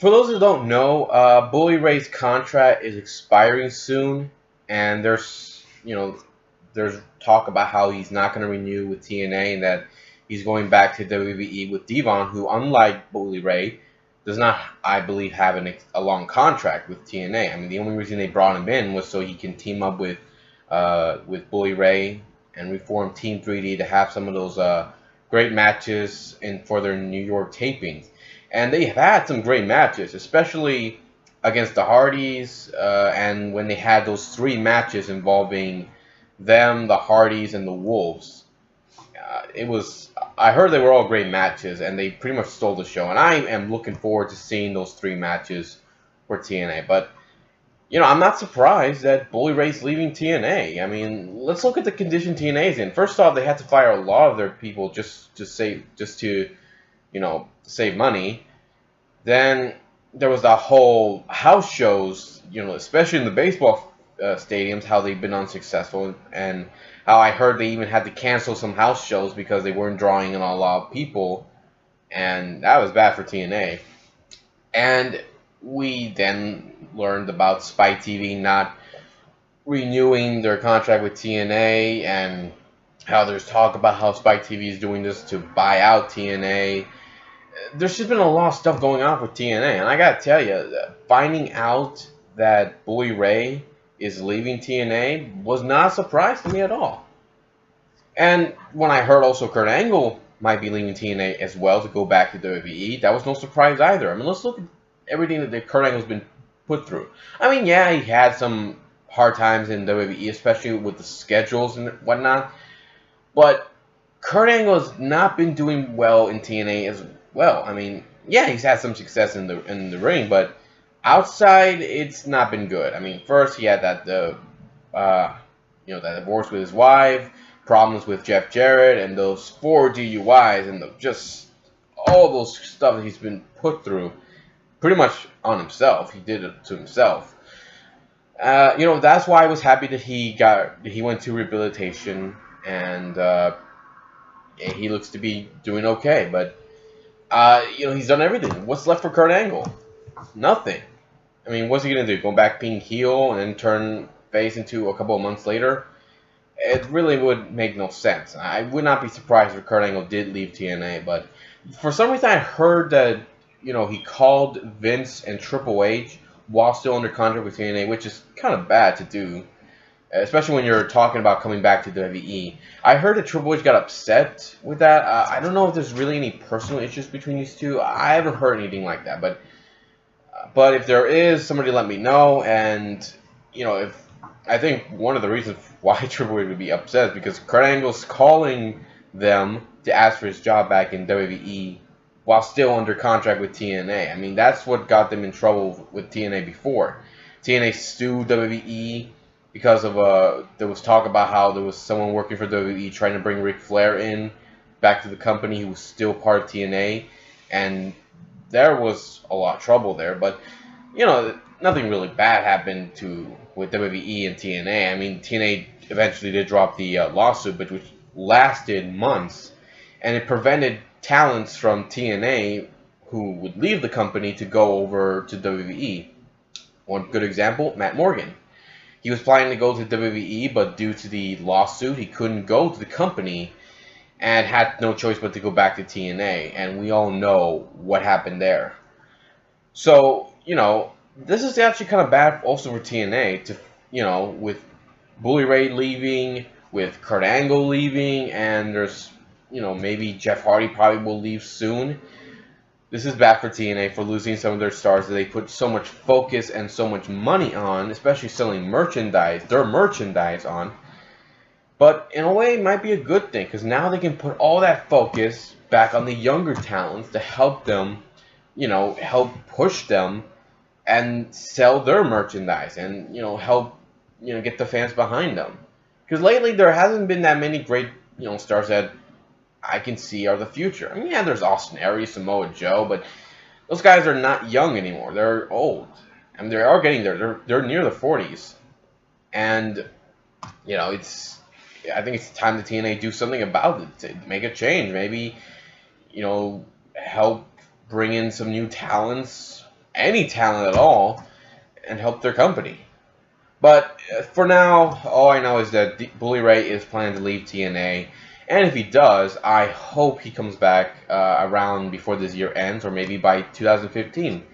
For those who don't know, Bully Ray's contract is expiring soon, and there's talk about how he's not going to renew with TNA and that he's going back to WWE with Devon, who, unlike Bully Ray, does not, I believe, have a long contract with TNA. I mean, the only reason they brought him in was so he can team up with Bully Ray and reform Team 3D to have some of those great matches for their New York tapings. And they have had some great matches, especially against the Hardys, and when they had those three matches involving them, the Hardys, and the Wolves. It was I heard they were all great matches, and they pretty much stole the show. And I am looking forward to seeing those three matches for TNA. But I'm not surprised that Bully Ray's leaving TNA. I mean, let's look at the condition TNA's in. First off, they had to fire a lot of their people just to save money. Then there was that whole house shows, especially in the baseball stadiums, how they've been unsuccessful, and how I heard they even had to cancel some house shows because they weren't drawing in a lot of people, and that was bad for TNA. And we then learned about Spike TV not renewing their contract with TNA, and how there's talk about how Spike TV is doing this to buy out TNA. There's just been a lot of stuff going on with TNA, and I gotta tell you, finding out that Bully Ray is leaving TNA was not a surprise to me at all. And when I heard also Kurt Angle might be leaving TNA as well to go back to WWE, that was no surprise either. I mean, let's look at everything that Kurt Angle's been put through. I mean, yeah, he had some hard times in WWE, especially with the schedules and whatnot, but Kurt Angle has not been doing well in TNA as well. I mean, yeah, he's had some success in the ring, but outside, it's not been good. I mean, first he had that that divorce with his wife, problems with Jeff Jarrett, and those 4 DUIs, and just all those stuff that he's been put through, pretty much on himself. He did it to himself. That's why I was happy that he went to rehabilitation, and he looks to be doing okay. But he's done everything. What's left for Kurt Angle? Nothing. I mean, what's he gonna do? Go back being heel and then turn face into a couple of months later? It really would make no sense. I would not be surprised if Kurt Angle did leave TNA, but for some reason I heard that he called Vince and Triple H while still under contract with TNA, which is kind of bad to do, especially when you're talking about coming back to WWE. I heard that Triple H got upset with that. I don't know if there's really any personal issues between these two. I haven't heard anything like that, but if there is, somebody let me know. And if I think one of the reasons why Triple H would be upset is because Kurt Angle's calling them to ask for his job back in WWE while still under contract with TNA. I mean, that's what got them in trouble with TNA before. TNA sued WWE because of there was talk about how there was someone working for WWE trying to bring Ric Flair in back to the company who was still part of TNA, and there was a lot of trouble there. But nothing really bad happened with WWE and TNA. I mean, TNA eventually did drop the lawsuit, but which lasted months, and it prevented talents from TNA who would leave the company to go over to WWE. One good example, Matt Morgan. He was planning to go to WWE, but due to the lawsuit, he couldn't go to the company and had no choice but to go back to TNA. And we all know what happened there. So, this is actually kind of bad also for TNA with Bully Ray leaving, with Kurt Angle leaving, and there's, maybe Jeff Hardy probably will leave soon. This is bad for TNA for losing some of their stars that they put so much focus and so much money on, especially selling their merchandise on. But in a way, it might be a good thing, because now they can put all that focus back on the younger talents to help them, help push them and sell their merchandise and, help, get the fans behind them. Because lately, there hasn't been that many great, stars that I can see are the future. I mean, yeah, there's Austin Aries, Samoa Joe, but those guys are not young anymore. They're old. I mean, they are getting there. They're near the 40s. And, I think it's time the TNA do something about it, to make a change. Maybe, help bring in some new talents any talent at all and help their company. But for now, all I know is that Bully Ray is planning to leave TNA, and if he does, I hope he comes back around before this year ends, or maybe by 2015.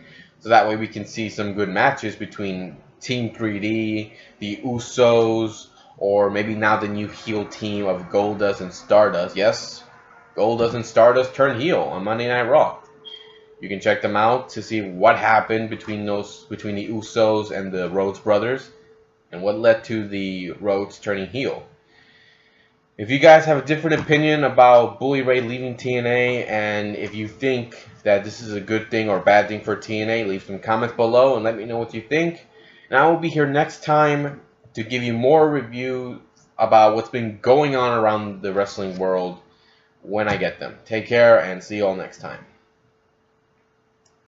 So that way we can see some good matches between Team 3D, the Usos, or maybe now the new heel team of Goldust and Stardust. Yes, Goldust and Stardust turn heel on Monday Night Raw. You can check them out to see what happened between the Usos and the Rhodes brothers, and what led to the Rhodes turning heel. If you guys have a different opinion about Bully Ray leaving TNA, and if you think that this is a good thing or bad thing for TNA, leave some comments below and let me know what you think. And I will be here next time to give you more review about what's been going on around the wrestling world when I get them. Take care and see you all next time.